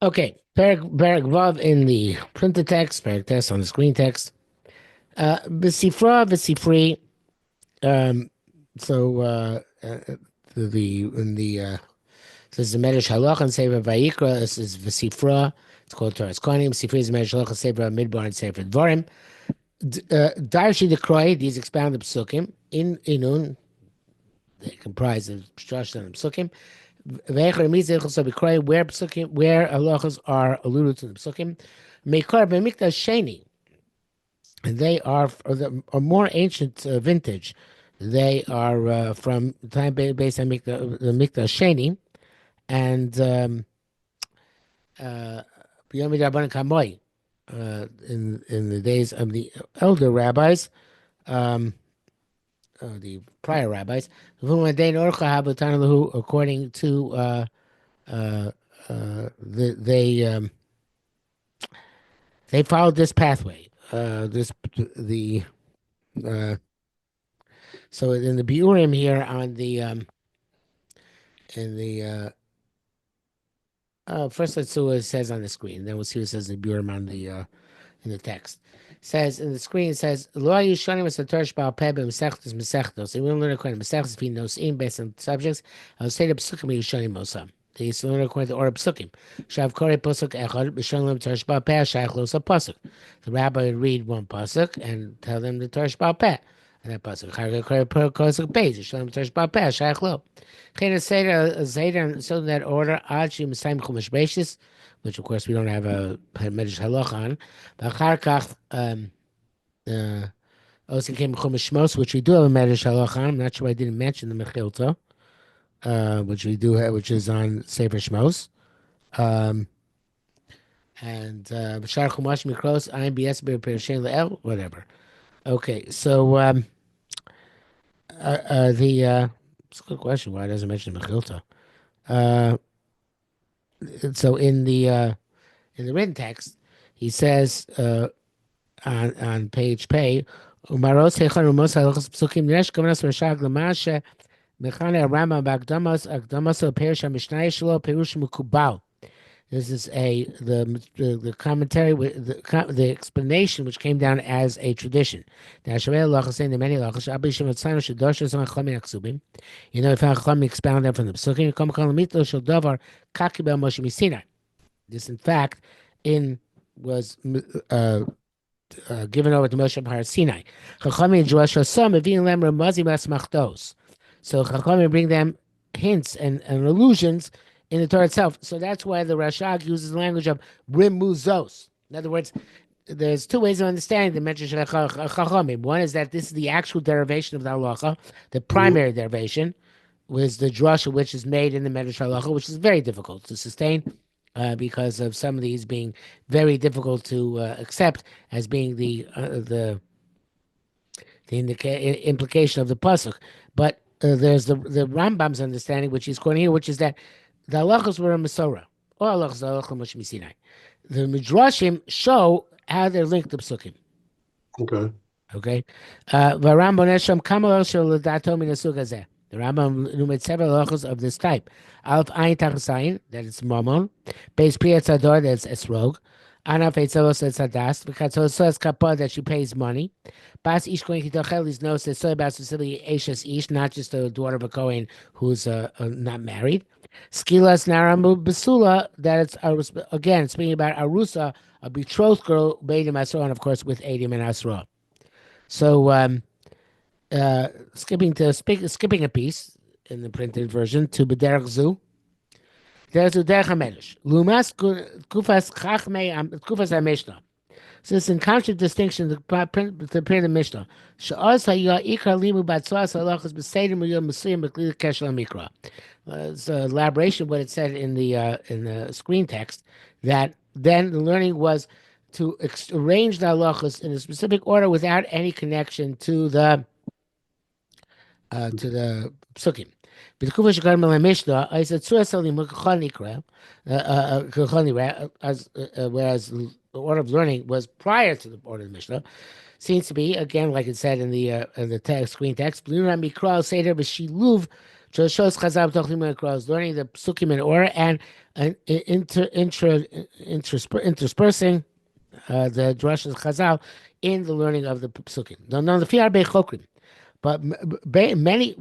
Okay, Perek Vav in the printed text, Perek text on the screen text. V'sifra, v'sifri. Um, so the in the this is the Midrashei Halacha and Sefer Vayikra. This is v'sifra. It's called Torah's Kohanim. Sifri is the Midrashei Halacha, Sefer Midbar, and Sefer Dvarim. Darshi the Kroy. These expound the psukim in Inun. They comprise of Shlosh and psukim. V'echor mizeh also b'Kroy where psukim where halachas are alluded to the psukim. Meikar b'mikdash sheni. And they are a more ancient vintage. They are from the time based on the Mikdash and B'yom Rabbanan Kamoy in the days of the elder rabbis, um, the prior rabbis, according to uh, they followed this pathway. This the So in the Biurim here on the in the first let's see what it says on the screen. Then we'll see what it says in the Biurim on the in the text. It says in the screen it says Lo Yishanim es Torah Baal Peh b'Mesechtos Mesechtos. So we don't learn according to Mesechtos if he knows based on subjects. I will say the Psukim Yishanim Mosam. They used to learn according to Orah Psukim. Shav Korei Pasuk Echad b'Shanim Torah Baal Peh Shaykh Los Pasuk. The rabbi would read one pasuk and tell them the Torah Baal Peh. And that pasuk, so in that order, which of course we don't have a Midrashei Halacha on. Also came Chumash Shmos, which we do have a Midrashei Halacha on. I'm not sure I didn't mention the Mechilta, which we do have, which is on Sefer Shmos. And B'shar Chumash Mikros, IMBS, B'Pershen Le'el, whatever. Okay, so it's a good question. Why doesn't it mention Mechilta? Uh, so in the written text, he says on page pay, Umaros Hechon Umos Halachos Psukim Nesh Kamanas Rashag Lamashe Mechane Rama Bagdamas Agdamas Perish Mishnah Shelo Perush Mukubal. This is the commentary with the explanation which came down as a tradition. The Hashavei Halacha saying the many halachas Abba Yishem Tzayim Shedosh Yisrael Chachamim Aksubim. You know, if Chachamim expound them from the Psukim, Kom Kol Mitlo Shel Davar Kakibel Moshe Misinai. This, in fact, in was given over to Moshe Har Sinai. Chachamim and Joash Hasam Avin Lem Ramazim Asmachtos. So Chachamim bring them hints and allusions in the Torah itself. So that's why the Rashag uses the language of rimuzos. In other words, there's two ways of understanding the Midrashei Chachamim. One is that this is the actual derivation of the halacha, the primary derivation, was the drasha which is made in the Midrashei Halacha, which is very difficult to sustain because of some of these being very difficult to accept as being the implication of the pasuk. But there's the Rambam's understanding, which he's quoting here, which is that the halachas were a Masorah. All halachas are halacha Moshe Sinai. The Midrashim show how they're linked to psukim. Okay. Okay. V'Rambam nesham kamal shel l'dato min hasug hazeh. The Rambam enumerates several halachas of this type. Alf ayin tachasayin, that it's mammon. Beis pri etzador, that's esrog. Anaf etzalos etzadas. V'katzos kapah, that she pays money. Bas ish kohen kitochel is knows that so about specifically eshes ish, not just a daughter of a kohen who's not married. Skilas naramu basula, that it's again speaking about arusa, a betrothed girl, Beidim Asra, and of course with Edim and Asra. So skipping a piece in the printed version to B'derech Zu. There's a Derech HaMedrash. Lumas Kufas Chachmei Kufas HaMishnah. So it's in contradistinction to the period of Mishnah. Sha'os ha'yah ikar limu batzuas halachas b'seidim u'yom muslim b'klil keshel mikra. It's an elaboration of what it said in the screen text, that then the learning was to arrange the halachas in a specific order without any connection to the psukim. Whereas the order of learning was prior to the order of the Mishnah, seems to be again like it said in the text, screen text. So it shows Chazal Tochlim across learning the psukim in order and interspersing the drashas Chazal in the learning of the psukim. Now, the Fiar Chokrim, but many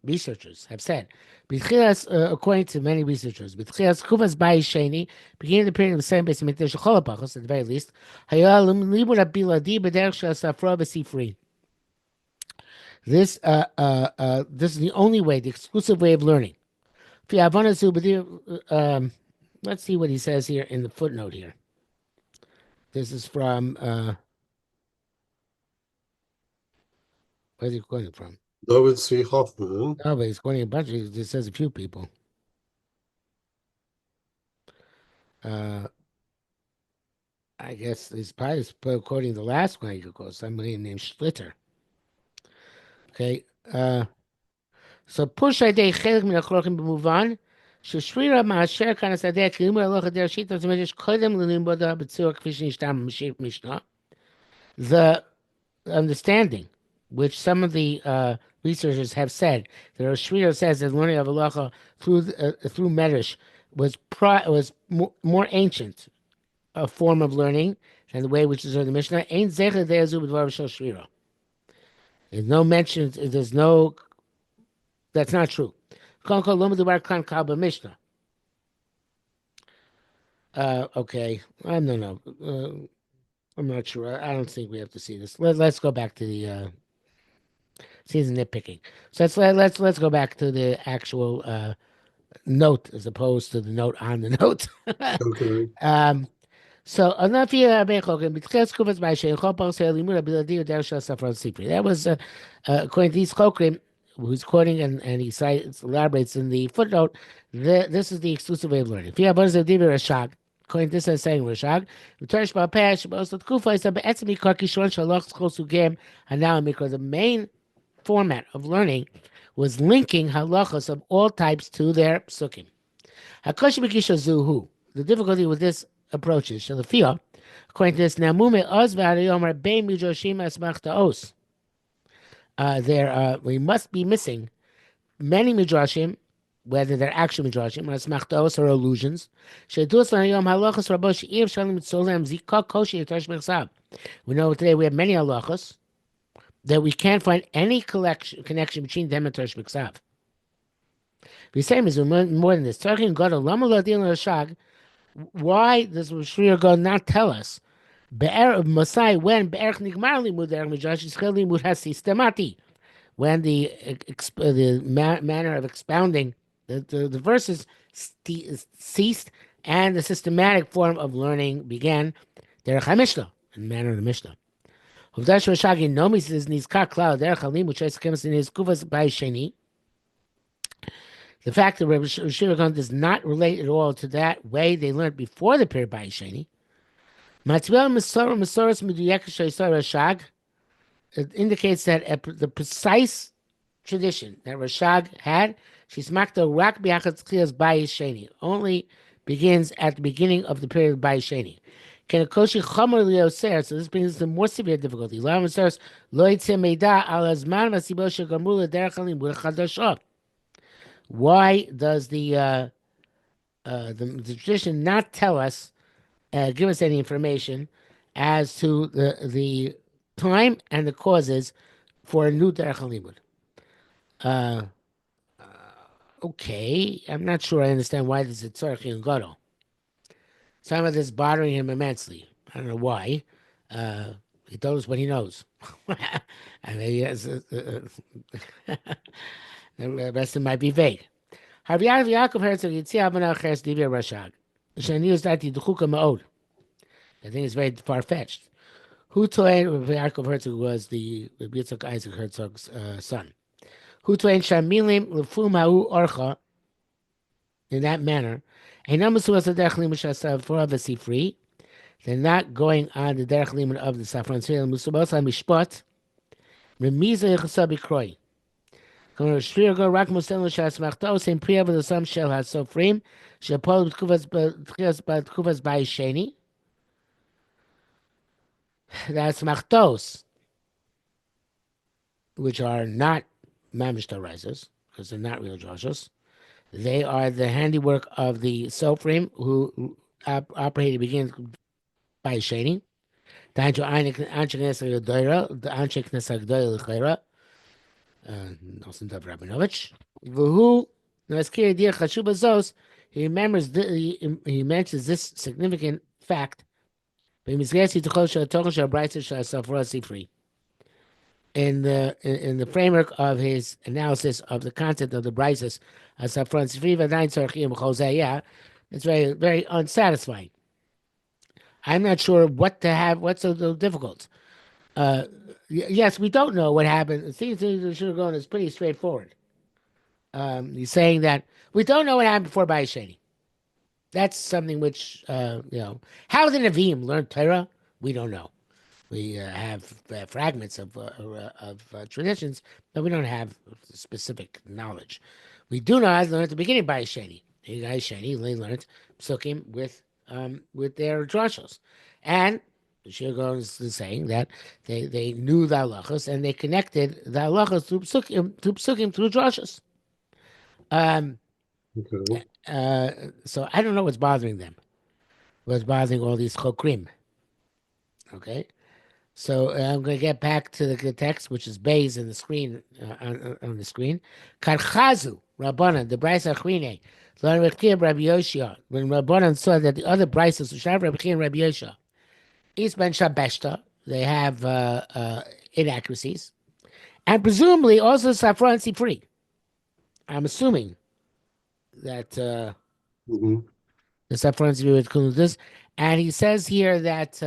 researchers have said, according to many researchers, B'tchilas Kufas Bai Sheni, beginning the period of the same base Mikdash Cholapachos, at the very least, Hayal Libur Biladi B'derech Shel Safra B'Sifri. This is the only way, the exclusive way of learning. Let's see what he says here in the footnote here. This is from, where's he quoting from? David C. Hoffman. Oh, but he's quoting a bunch. It says a few people. I guess he's probably quoting the last one he could quote, somebody named Schlitter. Okay. So Pushay Day Chelik Min Achlochim B'Muvan, Sheshvira Ma'asher Kan Asadeh Kilimur Alocha Der Shita Zmedesh Kodem Lilim Boda B'Tzur Kfish Nishtam Mishnah. The understanding, which some of the researchers have said, that Sheshvira says that learning of Alocha through Medrash was more ancient a form of learning than the way which is in the Mishnah. Ain't Zecher De'azu B'Dvar Shel Shvira. There's no mention. There's no. That's not true. Mishnah. Okay. I don't know. I'm not sure. I don't think we have to see this. Let's go back to the season nitpicking. So let's go back to the actual note as opposed to the note on the note. Okay. So that was according to these chokrim, who's quoting and he elaborates in the footnote. This is the exclusive way of learning. According to this, is saying Rashag, the main format of learning was linking halachas of all types to their psukim. The difficulty with this approach is Shalafia, according to this, Namume Oz V'Ariyomar Bein Midrashim Asmachta Os. We must be missing many midrashim, whether they're actual midrashim or asmachtos or illusions. We know today we have many halachas that we can't find any connection between them and Torah Shmiksav. The same is more than this. Why does Sherira God not tell us Masai when when the manner of expounding the verses ceased and the systematic form of learning began derech HaMishnah, in the manner of the Mishnah. The fact that Rabbi Shira does not relate at all to that way they learned before the period by Sheni. It indicates that the precise tradition that Rashag had, only begins at the beginning of the period of Bai Sheni. So this brings us to more severe difficulty. Why does the tradition not tell us, give us any information as to the time and the causes for a new derech halimud? Okay, I'm not sure I understand why this is tzarich in gadol. Some of this is bothering him immensely. I don't know why. He told us what he knows. I mean, he has, the rest of it might be vague. Harv Yaakov Herzog Yitzia Avana Ches Divya Rashag. Shani was that Yiduchuka Ma'od. I think it's very far-fetched. Who told Yaakov Herzog was the Yitzhak Isaac Herzog's son. Who told Shamilim Lefum Ha'u Orcha in that manner. They're not going on the derech limud of the Safran Tzvil Musubos HaMishpat Remiza Yechasa B'Kroi. Shvir Rak Musel Shasmachtos in Priya V'Lasam Shel HaSofrim Shepol B'Tkuvas Bai Sheni. That's machtos, which are not mamish rises because they're not real drashos. They are the handiwork of the Sofrim who operated begins by Shani. The Anshe Knesset Gedoyra, the Anshe Knesset Gedoyra L'Chayra, Nosson Dov Rabinovich. V'hu, Naskir Dir Chashuv Azos, he remembers, he mentions this significant fact. B'mizgesi T'chol Shal Tochen Shal Brayser Shal Safra Sifri. In the framework of his analysis of the content of the Brises as Safran Sifri V'adayin Tzarchim Chosei, yeah, it's very, very unsatisfying. I'm not sure what to have, what's so difficult. Uh, yes, we don't know what happened. It seems to should have gone is pretty straightforward. He's saying that we don't know what happened before Bayesheni. That's something which, how the Nevi'im learned Torah, we don't know. We have fragments of traditions, but we don't have specific knowledge. We do know how to learn at the beginning by Sheni. They learned psukim with their drashos, and the Shir goes to saying that they knew the halachos and they connected the halachos to psukim through drashos. Okay. So I don't know what's bothering them. What's bothering all these chokrim? Okay. So I'm going to get back to the text, which is Bays in the screen on the screen. Karchazu Rabbanan, the Brisa Achrine, Lan Rabbi Yoshia. When Rabbanan saw that the other Brisas, Shav Rabbi and Rabbi Yoshia, East Ben Shabeshta, they have inaccuracies, and presumably also Safra and Sifri. I'm assuming that Hmm. the Safra and Sifri would include this, and he says here that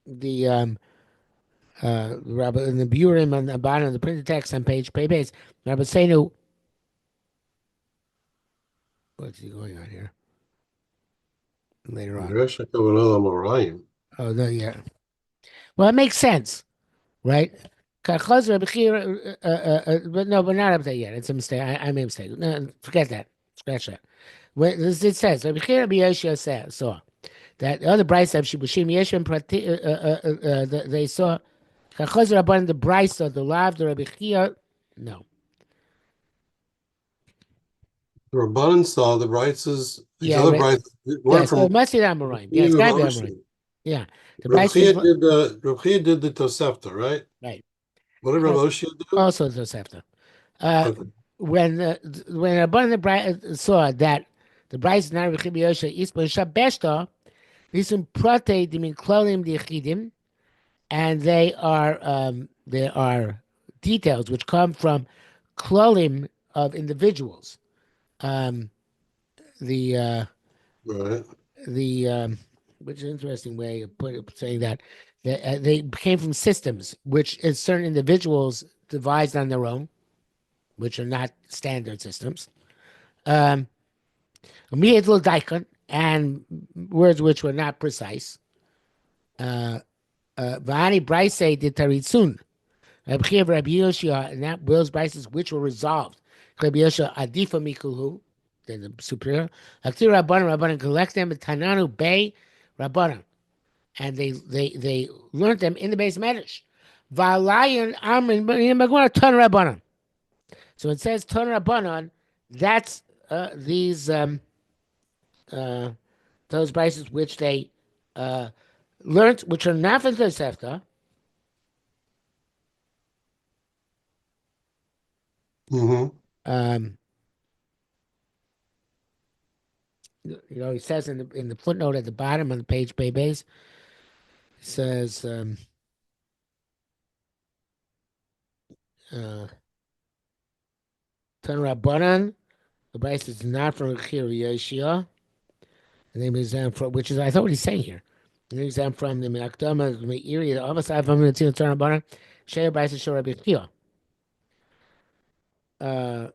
the Rabbi in the Burim on the bottom of the printed text on page base, Rabbi Seinu. What's he going on here? Later on. Midrashei Kavanah Morayim. Oh no, yeah. Well, it makes sense, right? Kachaz Rabbi Chir, but no, but not up there yet. It's a mistake. I made a mistake. No, forget that. Scratch that. It says Rabbi Chir Rabbi Yoshia saw that the other Bryce of Shibushim Yeshim they saw Kachaz Rabban the Bryce of the Lav the Rabbi Chir. No. The Rabbanan saw the Brises, these Yeah, other right. Brises weren't Yeah, so it from must be the Amoraim. Yeah, it's Rabbi got to be the Amoraim. Oshi. Yeah, the Rabbi Bryce was Chia did the Tosefta, right? right. What did Rabbi Oshi do? Also, Tosefta. Uh, Okay. when Rabban saw that the Bryce not Rechibi Yosha Ispo Shabeshta, Nisum Prate Dimin Klolim Dichidim, and they are details which come from Klolim of individuals. Um, the Right. the which is an interesting way of saying that they came from systems which is certain individuals devised on their own, which are not standard systems. Um, and words which were not precise. Vani Bryce did Taritsun. Rabbi Yoshia, and that Will's Bryces which were resolved. Rabbi Yoshia Adifa Mikulhu, then the superior. Aktir Rabbanan collect them at Tannu Bay Rabbanan. And they learned them in the base Medrash. Valayan Amrin Magwana Ton Rabbanan. So it says Ton Rabbanan, that's these those Bryces which they uh, learned, which are not from Tosefta. Mm-hmm. Um, he says in the footnote at the bottom of the page, base, it says uh, Tan Rabbanan. The Bryce is not from Chir Yeshia. The name is from which is I thought what he's saying here. The name is from the Akdama Meiri. The other side from the Tan Rabbanan. Shea Bryce is Rabbi Chia. Uh,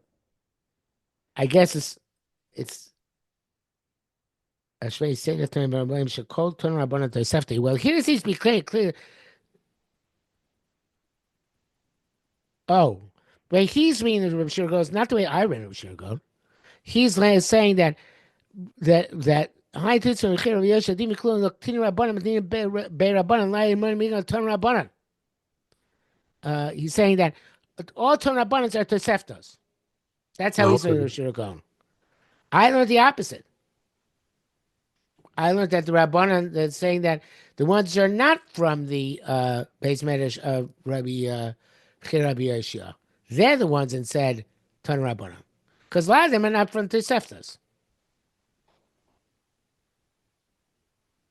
I guess it's Ashway saying that Tan Rabbanan should call Tan Rabbanan to Sefti. Well, here it seems to be clear. Oh, but he's reading the Rav Shir goes not the way I read Rav Shir goes. He's saying that high tits and Chir Yosha Dimi Klun look Tin Rabbanan Medina Be Rabbanan Lai Mon Migan Ton Rabbanan. He's saying that all Torah Rabbanans are Toseftos. That's how he's learning Okay. Rosh Hashanah. I learned the opposite. I learned that the Rabbanan that's saying that the ones that are not from the base Medrash of Rabbi Rabbi Yeshua, they're the ones that said Ton Rabbanan, because a lot of them are not from Toseftas.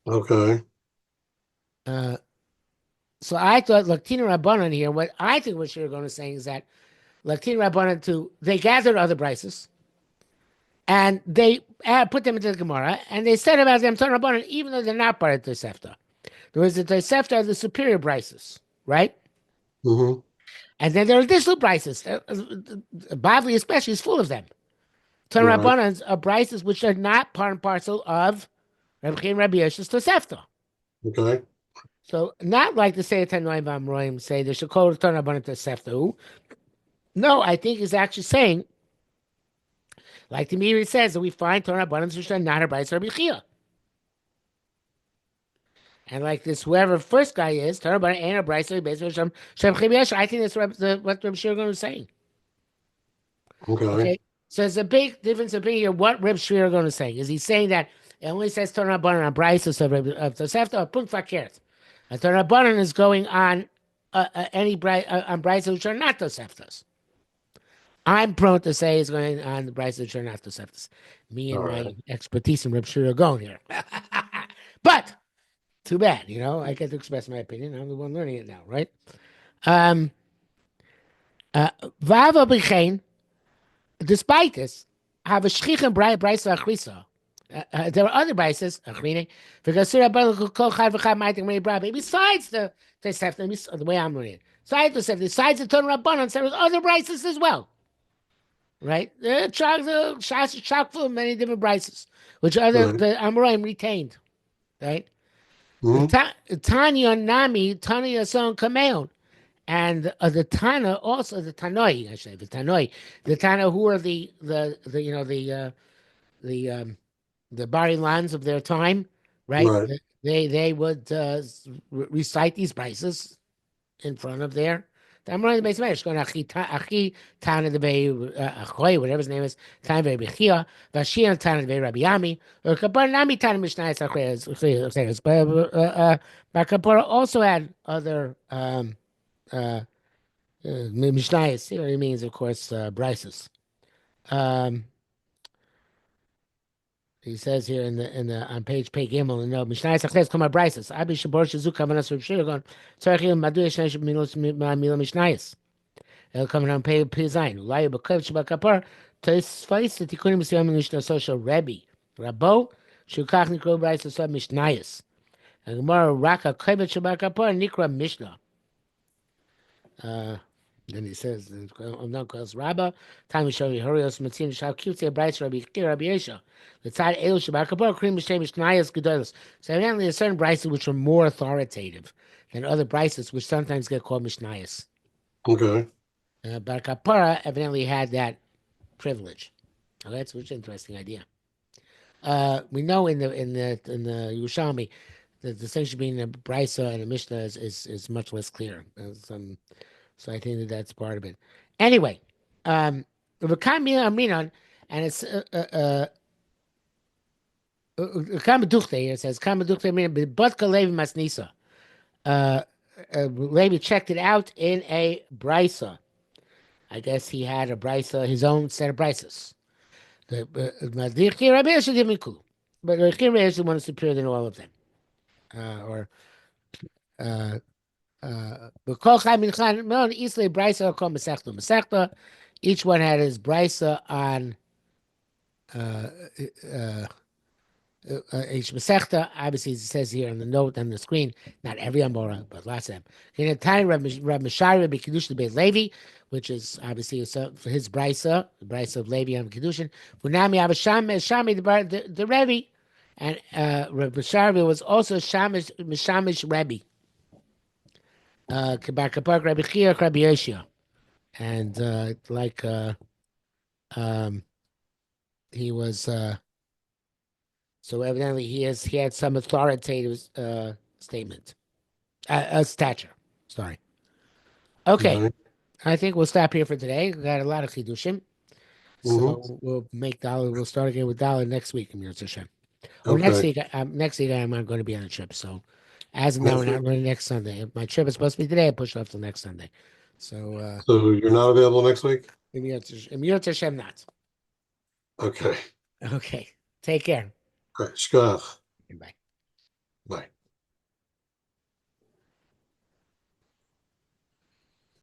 Okay. Uh, so I thought Laktina Rabbanan here. What I think what you're going to say is that Laktina Rabbanan too. They gathered other brises and they put them into the Gemara, and they said about them Ton Rabbanan, even though they're not part of Tosefta. There was the Tosefta of the superior brises, right? Mm-hmm. And then there are additional brises. Bavli especially is full of them. Ton Right. Rabbanans are brises which are not part and parcel of Rabbi Chaim Rabbi Yosef's Tosefta. Okay. So not like the say Tanoim V'Amroim say the Shekol Ton Rabbanan Tosefta. No, I think he's actually saying, like the Meiri says, that we find Ton Rabbanans which are not a bris Rabbi Chia. And like this, whoever first guy is, Ton Rabbanan and a bris Rabbi Shem Chaim Yosef. I think that's what Rabbi Shirgon was saying. Okay. Okay, so there's a big difference opinion here. What Reb Shirgon is saying is he saying that it only says Torah Rabbanan on Braisos of Tosefta or Punkt Fakert. Torah Rabbanan is going on on Braisos which are not Toseftas. I'm prone to say it's going on the Braisos which are not Toseftas. Me All and my right. expertise in Reb Shirgon here, but too bad, I get to express my opinion. I'm the one learning it now, right? Um, uh, Vava B'chein. Despite this, have a shchichem brisa achrisa. There are other brises, achrine, because kol chad v'chad ma'atik mei brabe. Besides the Tosefta, the way I'm reading it, besides the Ton Rabbanan, there was other brises as well, right? The Shas is chock full of many different brises, which other Right. the Amoraim retained, right? The Mm-hmm. Tanya Nami, Tanya Son Kameon. And the Tana also the Tanoi, I say the Tanoi, the Tana who are the Bari lands of their time, right? Right. They would recite these prices in front of their. I'm running the base measure. Going achi Tana the Bay Achoy, whatever his name is, Tana Bay Bechia, Vashia Tana the Bay Rabbi Yami, or Kapar Nami Tana Mishnayos Achoy. But Kapar also had other. Uh, Mishnayos. Here he means, of course, Brises. Um, he says here in the on page Gimel, no Mishnayos Achles Kama Brises. Abi Shabor Shizu Kavanas Reb Shiragon. Tzarechim Madu Yeshnayish Mila Mishnayos. El coming on page Zayin. Ulay Bakav Shabak Kapar. Tosfais the Tikunim Siyam Mishnah Social Rebbe. Rabo Shukach Nikro Brises Sub Mishnayos. And Gemara Raka Kavet Shabak Kapar Nikra Mishnah. Uh, then he says, "No, because Rabba, time we show you Horios Matzin Shal Kutze Brights Rabbi Kir Rabbi Yesha. The Tzad El Shabakabor Krim Mishnei Mishnayos Gedolos. So evidently, there's certain brises which are more authoritative than other brises which sometimes get called Mishnayos. Okay. But Kapara evidently had that privilege. Oh, that's an interesting idea. We know in the Yerushalmi the distinction between a brisa and a mishnah is much less clear. So I think that's part of it. Anyway, V'kamil Aminon, and it's Kamaduchte. It says Kamaduchte Aminon, but Levi Masnisa. Uh, Levi checked it out in a brisa. I guess he had a brisa, his own set of brises. The Madrichi Rabbi Yosef didn't cool, but Rabbi Rabbi Yosef one is superior than all of them. Or uh, B'kol Chai Minchan Melon Islay brisa called Masechta Masechta. Each one had his brisa on uh, uh, each Masechta. Obviously, it says here on the note on the screen, not every Amora, but lots of them. In the time, Rab Mishari, Rabbi Kedushin Beit Levi, which is obviously for his brisa, the brisa of Levi on Kedushin. Funami Shami, the Rebbe, and Rab Mishari was also Mishamish Rebbe. Kabar Kapar Rabbi Chia, Rabbi Yeshua. And um, he was so evidently he had some authoritative statement, stature. Sorry. Okay. Right. I think we'll stop here for today. We got a lot of chidushim, Hmm. so we'll make dollar. We'll start again with dollar next week, Amir Hashem. Or next Okay. week. Next week I'm going to be on a trip. So as of now, we're Next not week. running next Sunday. If my trip is supposed to be today, I pushed it off till next Sunday. So So you're not available next week? Amir Hashem not. Okay. Okay. Take care. All right. Shkach. Bye. Bye.